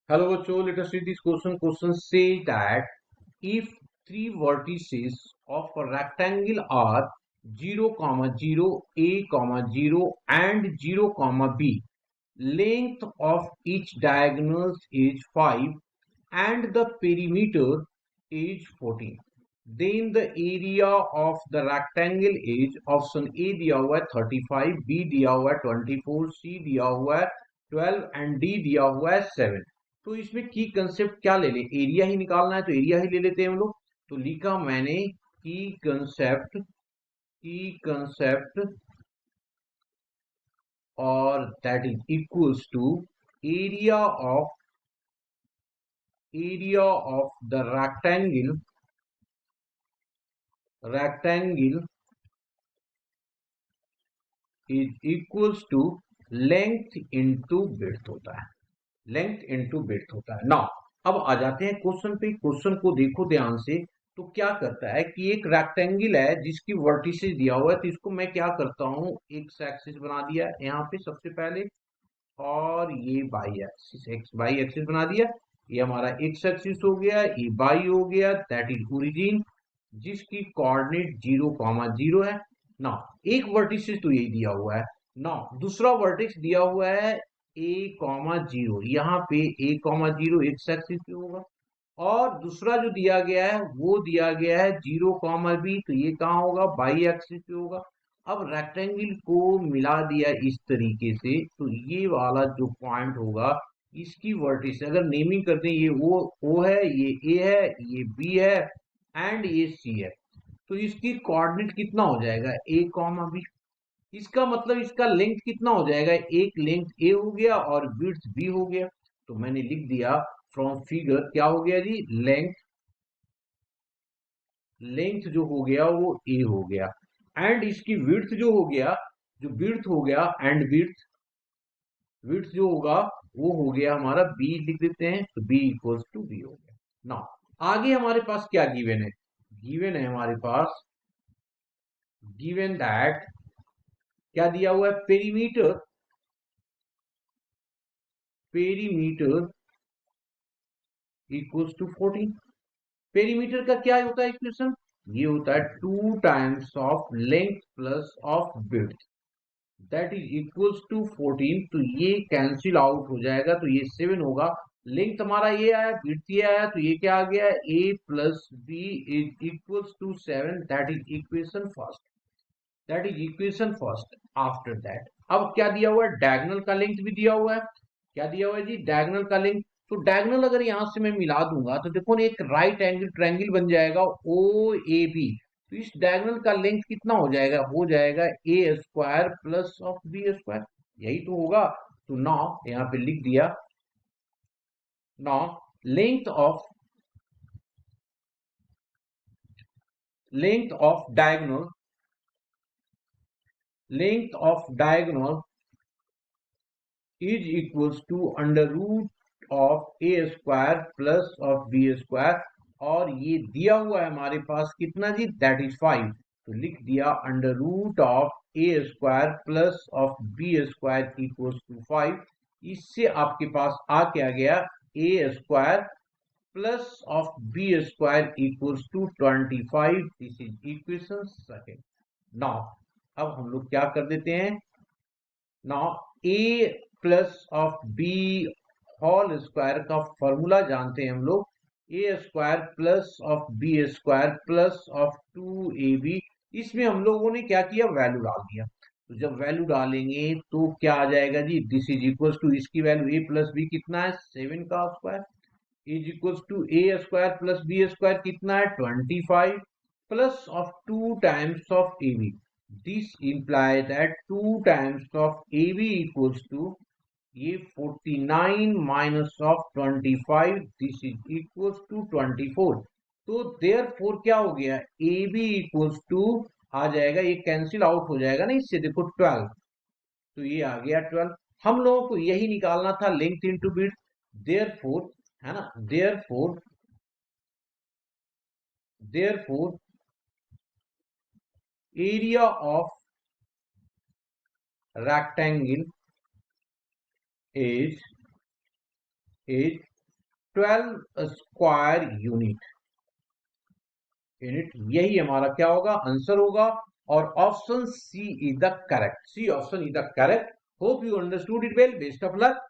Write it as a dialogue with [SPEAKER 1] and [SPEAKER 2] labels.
[SPEAKER 1] Hello, bachcho. Let us read this question. Question says that if three vertices of a rectangle are 0, 0, a, 0, and 0, b, length of each diagonal is 5 and the perimeter is 14. Then the area of the rectangle is option A दिया हुआ है 35, B दिया हुआ है 24, C दिया हुआ है 12 and D दिया हुआ है 7। तो इसमें की कंसेप्ट क्या ले ले, एरिया ही निकालना है तो एरिया ही ले लेते हैं हम लोग। तो लिखा मैंने की कंसेप्ट और that is equals to area of the rectangle is equals to length into width होता है। नाउ अब आ जाते हैं क्वेश्चन पे। क्वेश्चन को देखो ध्यान से। तो क्या करता है कि एक रेक्टेंगल है जिसकी वर्टिसेस दिया हुआ है, तो इसको मैं क्या करता हूँ, एक्स एक्सिस बना दिया यहाँ पे सबसे पहले, और ये बाई एक्सिस बना दिया। ये हमारा एक्स एक्सिस हो गया, ये बाई हो गया, दैट इज ओरिजिन जिसकी कोऑर्डिनेट 0, 0 है। ना एक वर्टिसेस तो यही दिया हुआ है ना, दूसरा वर्टेक्स दिया हुआ है a, 0, यहाँ पे a, 0 एक्स एक्सिस पे होगा, और दूसरा जो दिया गया है वो दिया गया है 0, b, तो ये कहाँ होगा, बाई एक्सिस पे होगा। अब रेक्टेंगल को मिला दिया इस तरीके से, तो ये वाला जो पॉइंट होगा इसकी वर्टिस अगर नेमिंग करते हैं, ये ओ है, ये ए है, ये बी है एंड ये सी है, तो इसकी कोऑर्डिनेट कितना हो जाएगा, ए, बी। इसका मतलब इसका लेंथ कितना हो जाएगा, एक लेंथ ए हो गया और विड्थ बी हो गया। तो मैंने लिख दिया फ्रॉम फिगर क्या हो गया जी, लेंथ जो हो गया वो ए हो गया, एंड इसकी विड्थ जो हो गया, एंड विड्थ जो होगा वो हो गया हमारा बी, लिख देते हैं, तो बी इक्वल्स टू बी हो गया। नाउ आगे हमारे पास क्या गिवन है, गिवन है हमारे पास, गिवन दैट क्या दिया हुआ है, पेरीमीटर इक्वल्स टू 14। पेरीमीटर का क्या होता है इक्वेशन, ये होता है 2 times of length plus of width, that is equals to 14। तो ये कैंसिल आउट हो जाएगा, तो ये 7 होगा। लेंथ हमारा ये आया, विड्थ ये आया, तो ये क्या आ गया, a plus B is equals to 7, that is equation first. After that अब क्या दिया हुआ है, डायगोनल का लेंथ भी दिया हुआ है। क्या दिया हुआ है जी, डायगोनल का लेंथ। तो डायगोनल अगर यहां से मैं मिला दूंगा तो देखो ना, एक राइट एंगल ट्रायंगल बन जाएगा ओ ए बी। तो इस डायगोनल का लेंथ कितना हो जाएगा A square plus of B square, यही तो होगा। तो नाउ यहाँ पे लिख दिया, now length of length of diagonal length of diagonal is equals to under root of A square plus of B square, और ये दिया हुआ है हमारे पास कितना जी, दैट इज 5। तो लिख दिया under root of A square plus of B square equals to 5। इससे आपके पास आ क्या गया, A square plus of B square equals to 25। This is equation second. Now अब हम लोग क्या कर देते हैं, now A plus of B whole square का फॉर्मूला जानते हैं हम लोग, A square plus of B square plus of 2ab। इसमें हम लोगों ने क्या किया, वैल्यू डाल दिया। तो जब वैल्यू डालेंगे तो क्या आ जाएगा जी, दिस इज इक्वल्स टू, इसकी वैल्यू ए प्लस बी कितना है, 7 का square, is equals to A square plus B square कितना है, 25 plus of 2 times of A B. This implies that 2 times of AB equals to ये 49 minus of 25, this is equals to 24। तो therefore क्या हो गया, ए बी इक्वल्स टू आ जाएगा, ये कैंसिल आउट हो जाएगा ना इससे, देखो 12, तो ये आ गया 12। हम लोगों को यही निकालना था लेंथ इनटू विड्थ, देयरफॉर, है ना, therefore area of rectangle is 12 square unit. यही हमारा क्या होगा, आंसर होगा। और option C is the correct, C option is the correct. Hope you understood it well. Best of luck.